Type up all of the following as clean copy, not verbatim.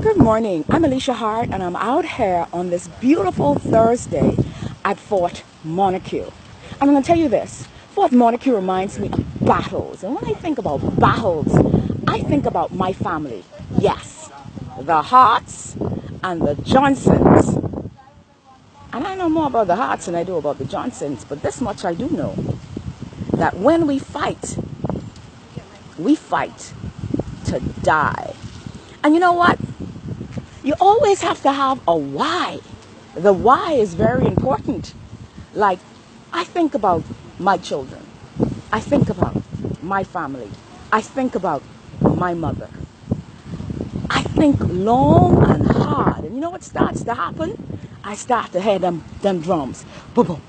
Good morning. I'm Alesha Hart, and I'm out here on this beautiful Thursday at Fort Montague. I'm going to tell you this. Fort Montague reminds me of battles. And when I think about battles, I think about my family. Yes, the Harts and the Johnsons. And I know more about the Harts than I do about the Johnsons, but this much I do know. That when we fight to die. And you know what? You always have to have a why. The why is very important. Like, I think about my children. I think about my family. I think about my mother. I think long and hard. And you know what starts to happen? I start to hear them drums. Boom, boom,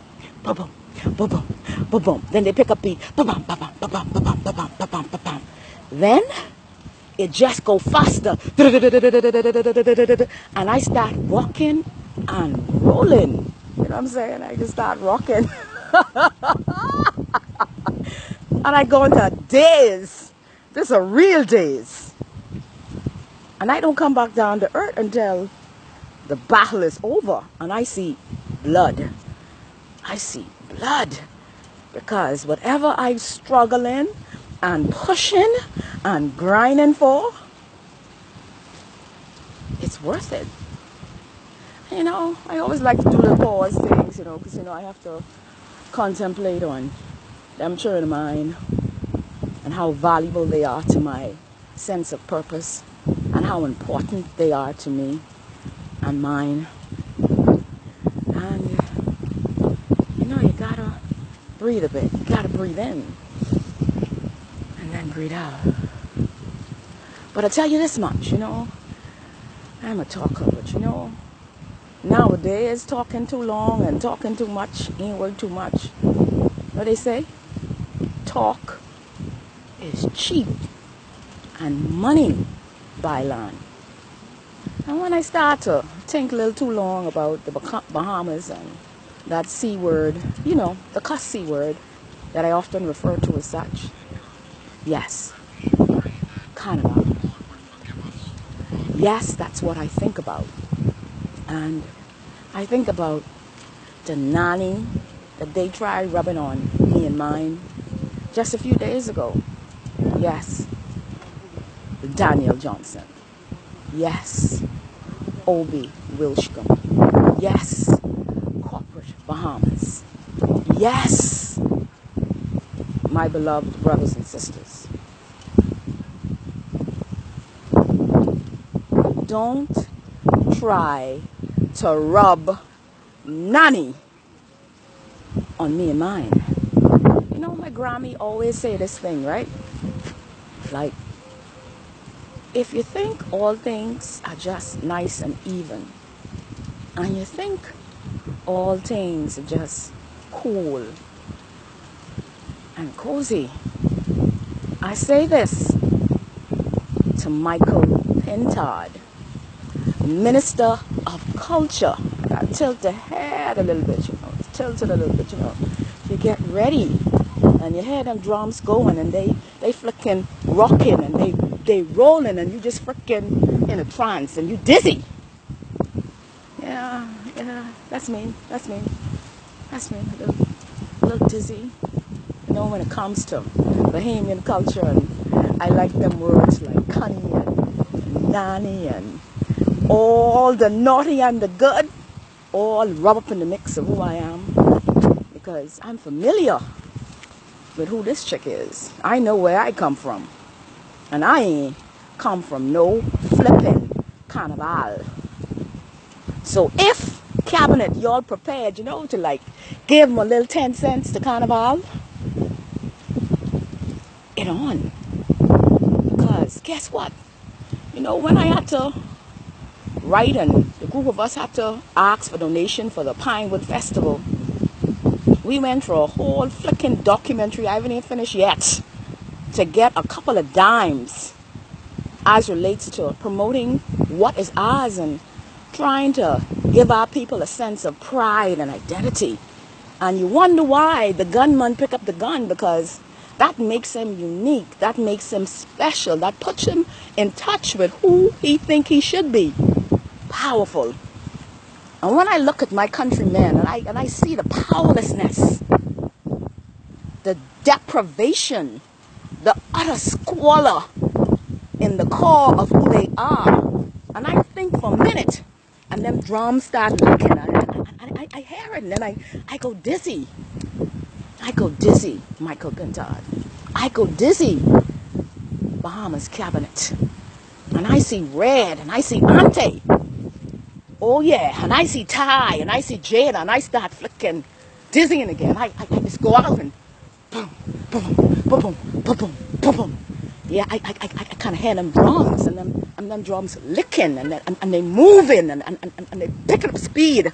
boom, boom, boom, boom, boom, boom. Then they pick up beat. Boom, boom, boom, boom, boom, boom, boom, boom, boom, boom, boom, boom. Then it just go faster. And I start rocking and rolling. You know what I'm saying? I just start rocking. And I go into a daze. This is a real daze. And I don't come back down to earth until the battle is over. And I see blood. I see blood. Because whatever I'm struggling and pushing and grinding for, it's worth it. You know, I always like to do the pause things, because, I have to contemplate on them children of mine and how valuable they are to my sense of purpose and how important they are to me and mine. And, you gotta breathe a bit. You gotta breathe in and then breathe out. But I tell you this much, I'm a talker, but nowadays talking too long and talking too much ain't worth too much. What they say? Talk is cheap and money buy land. And when I start to think a little too long about the Bahamas and that C word, the cuss C word that I often refer to as such, yes, Carnival. Yes, that's what I think about. And I think about the nanny that they tried rubbing on me and mine just a few days ago. Yes, Daniel Johnson. Yes, Obi Wilshcombe. Yes, corporate Bahamas. Yes, my beloved brothers and sisters. Don't try to rub nanny on me and mine. My Grammy always say this thing, right? Like, if you think all things are just nice and even, and you think all things are just cool and cozy, I say this to Michael Pintard, Minister of Culture. I got to tilt the head a little bit, Tilt it a little bit, You get ready, and you hear them drums going, and they flicking, rocking, and they rolling, and you just freaking in a trance, and you dizzy. Yeah, that's me, a little dizzy. When it comes to Bahamian culture, and I like them words like cunny and nanny and all the naughty and the good, all rub up in the mix of who I am, because I'm familiar with who this chick is. I know where I come from, and I ain't come from no flipping carnival. So if cabinet, y'all prepared, to like give them a little 10 cents to carnival, get on. Because guess what? When I had to write, and the group of us had to ask for donation for the Pinewood Festival, we went for a whole flicking documentary, I haven't even finished yet, to get a couple of dimes as relates to promoting what is ours and trying to give our people a sense of pride and identity. And you wonder why the gunman pick up the gun, because That makes him unique. That makes him special. That puts him in touch with who he think he should be. Powerful. And when I look at my countrymen and I see the powerlessness, the deprivation, the utter squalor in the core of who they are, and I think for a minute, and them drums start licking, and I hear it, and then I go dizzy. I go dizzy, Michael Pintard. I go dizzy, Bahamas Cabinet. And I see Red, and I see Ante. Oh yeah, and I see Ty, and I see Jada, and I start flicking, dizzying again. I just go out and boom, boom, boom, boom, boom, boom, boom, boom. Yeah, I kind of hear them drums, and them drums licking, and they moving, and they picking up speed.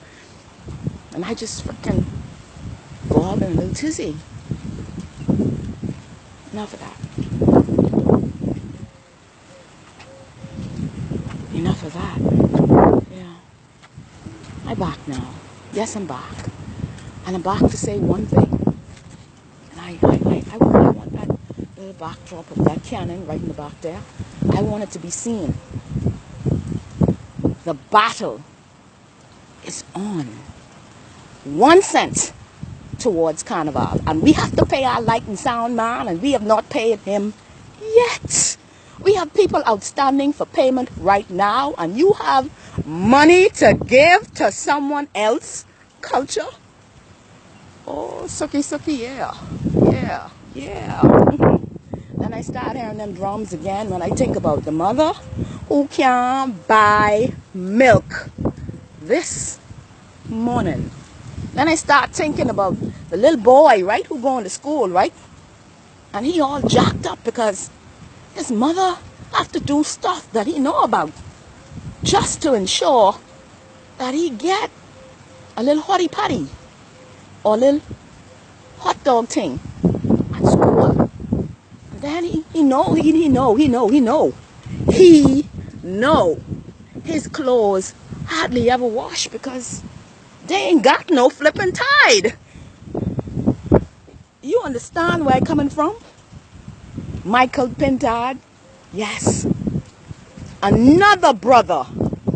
And I just freaking go out in a little tizzy. Enough of that. Enough of that. Yeah. I'm back now. Yes, I'm back. And I'm back to say one thing. And I want that little backdrop of that cannon right in the back there. I want it to be seen. The battle is on. 1 cent towards Carnival. And we have to pay our light and sound man, and we have not paid him yet. We have people outstanding for payment right now, and you have money to give to someone else. Culture. Oh, sucky, yeah. Then I start hearing them drums again when I think about the mother who can't buy milk this morning. Then I start thinking about the little boy, right, who going to school, right? And he all jacked up because his mother have to do stuff that he know about just to ensure that he get a little hotty patty or a little hot dog thing at school. And then he know his clothes hardly ever wash because they ain't got no flipping tide. You understand where I'm coming from? Michael Pintard, yes. Another brother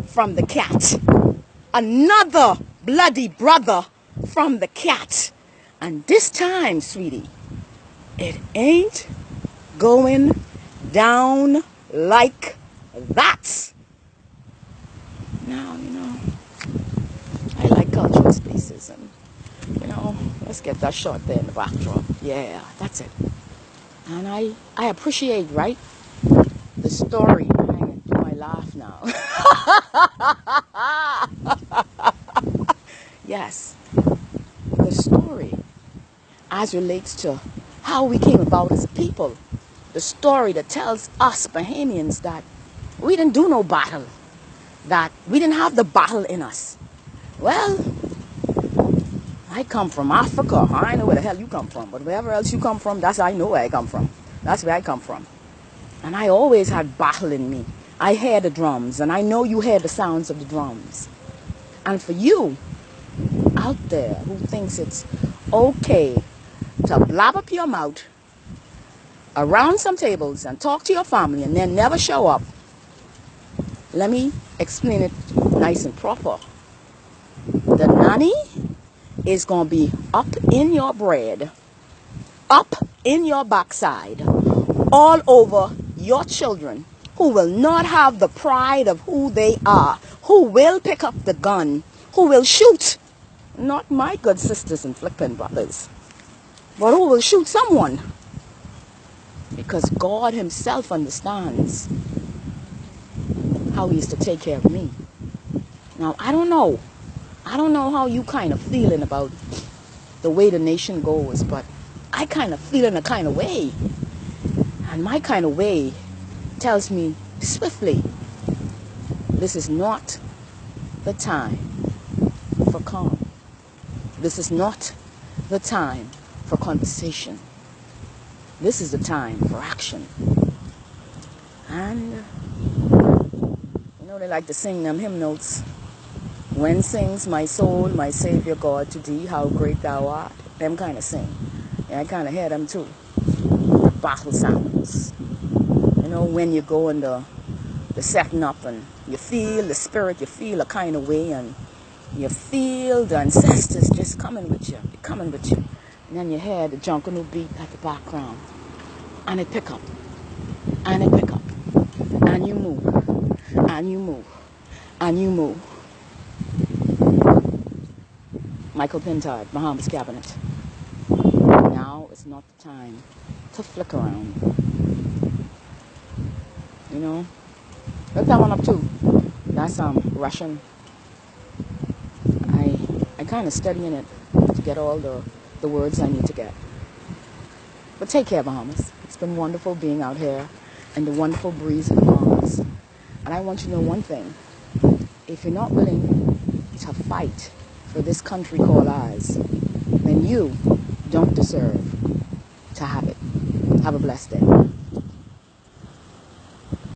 from the cat. Another bloody brother from the cat. And this time, sweetie, it ain't going down like that. Now, I like cultural spaces, and, let's get that shot there in the backdrop. Yeah, that's it. And I appreciate, right, the story behind it. Do I laugh now? Yes, the story as relates to how we came about as a people. The story that tells us Bahamians that we didn't do no battle, that we didn't have the battle in us. Well, I come from Africa. I know where the hell you come from, but wherever else you come from, I know where I come from. That's where I come from. And I always had battle in me. I hear the drums, and I know you hear the sounds of the drums. And for you out there who thinks it's okay to blab up your mouth around some tables and talk to your family and then never show up, let me explain it nice and proper. The nanny is going to be up in your bread, up in your backside, all over your children, who will not have the pride of who they are, who will pick up the gun, who will shoot, not my good sisters and flipping brothers, but who will shoot someone, because God himself understands how he is to take care of me. Now, I don't know how you kind of feeling about the way the nation goes, but I kind of feel in a kind of way. And my kind of way tells me swiftly, this is not the time for calm. This is not the time for conversation. This is the time for action. And, they like to sing them hymn notes. When sings my soul, my Savior God, to thee, how great thou art. Them kind of sing. Yeah, I kind of hear them too. battle sounds. You know, when you go in the setting up and you feel the spirit, you feel a kind of way, and you feel the ancestors just coming with you, coming with you. And then you hear the jungle beat at the background. And it pick up. And it pick up. And you move. And you move. And you move. Michael Pintard, Bahamas Cabinet. Now is not the time to flick around. You know? Look that one up too. That's Russian. I kind of studying it to get all the words I need to get. But take care, Bahamas. It's been wonderful being out here and the wonderful breeze in the Bahamas. And I want you to know one thing. If you're not willing to fight for this country called ours, then you don't deserve to have it. Have a blessed day.